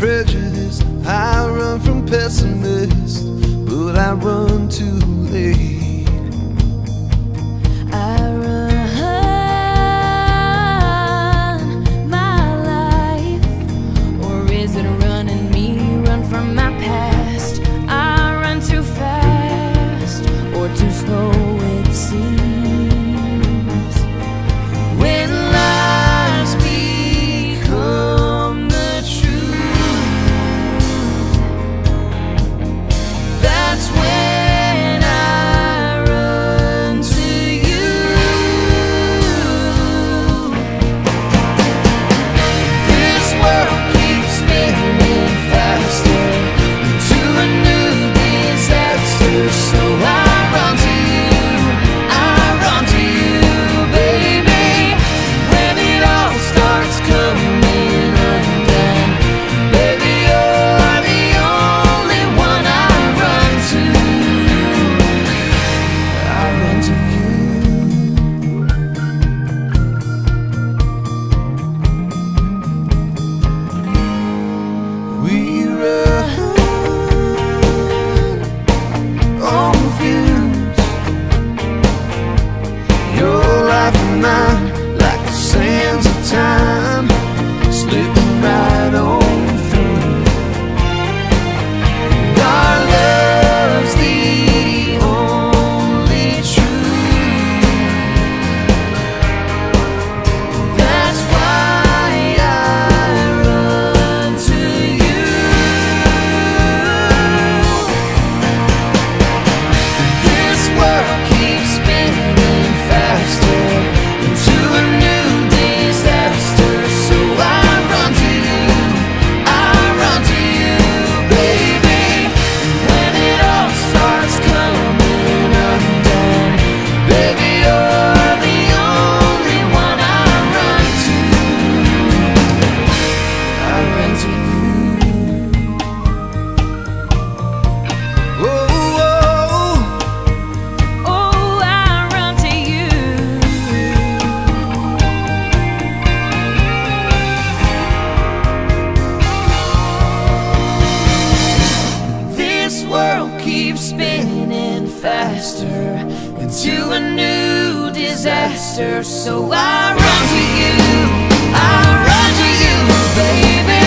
prejudice, I run from pessimists, but I run too late. I run my life, or is it running me? Run from my past. I run too fast, or too slow it seems. When lies become the truth, that's when I run to you. This world keeps spinning faster into a new disaster, so I run to you, I run to you, baby. When it all starts coming undone, baby, you're the only one I run to. I run to you. We run on fumes, your life and mine, like the sands of time, slipping right on through. Our love's the only truth. That's why I run to you. This world keeps spinning faster into a new disaster, so I run to you, I run to you, baby. When it all starts coming undone, baby, you're the only one I run to. I run to you. Oh, Oh, I run to you. this world keeps spinning faster into a new disaster, so I run to you, I run to you, baby.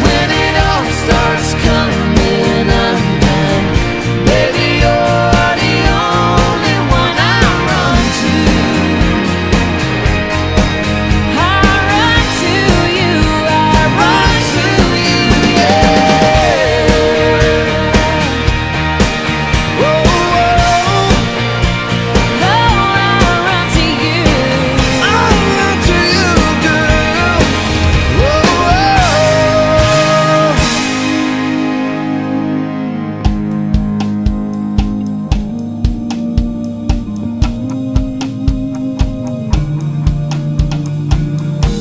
When it all starts coming undone, baby, you're the only one I run to. I run to you. I Run to you, yeah. Oh, Oh, I run to you. I run to you, girl.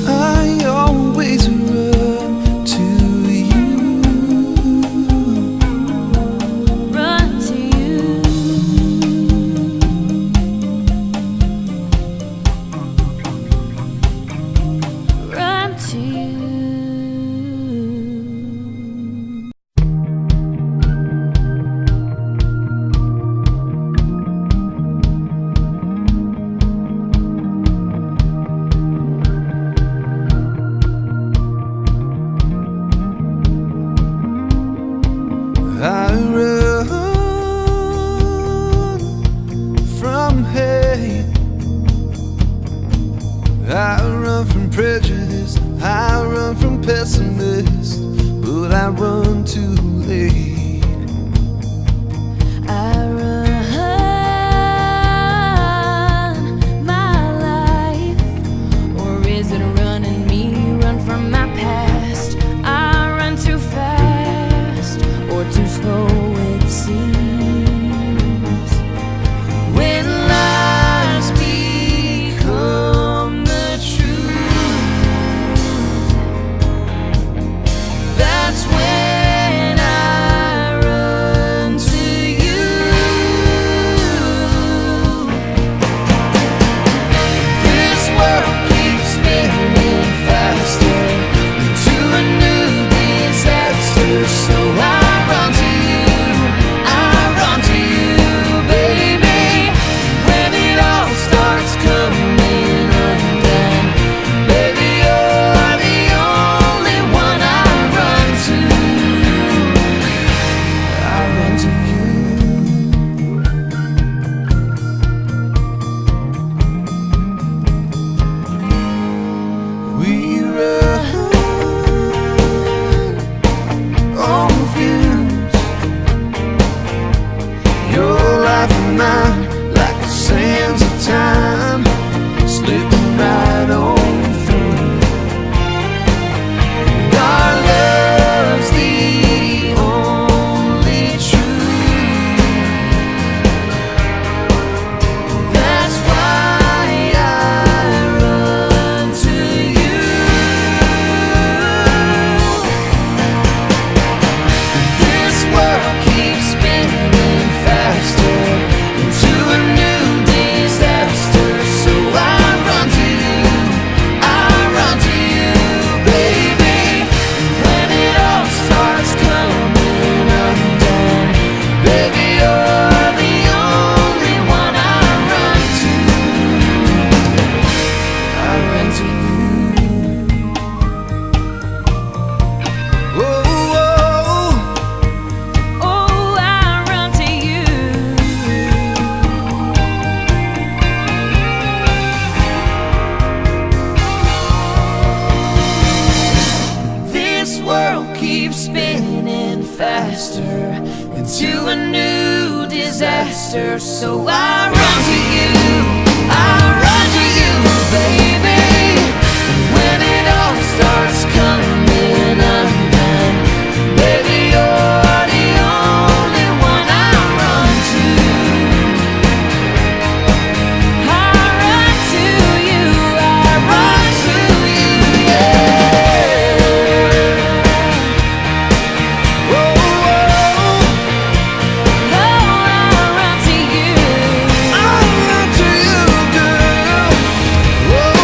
I always run to you. Run to you. Run to you. I run from hate, I run from prejudice, I run from pessimists, but I run too late. I run my life, or is it running me? Run from my past. I run too fast, or too slow it seems. When lies become the truth, that's when I mind like the sands of time, slipping right on through. And our love's the only truth. That's why I run to you. This world keeps spinning faster into a new disaster, so I run to you, I run to you, baby. When it all starts coming undone, baby, you're the only one I run to. I run to you. Whoa, whoa. Oh, I run to you. This world keeps spinning faster into a new disaster, so I run to you, I run to you, baby. When it all starts coming undone, baby, you're the only one I run to. I run to you. I Run to you, yeah. Whoa, whoa. Oh, I run to you. I run to you, girl. Whoa,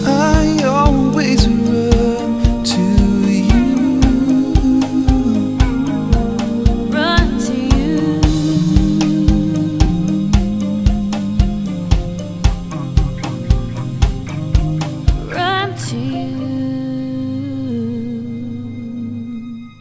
I always run to you. Run to you. Run to you.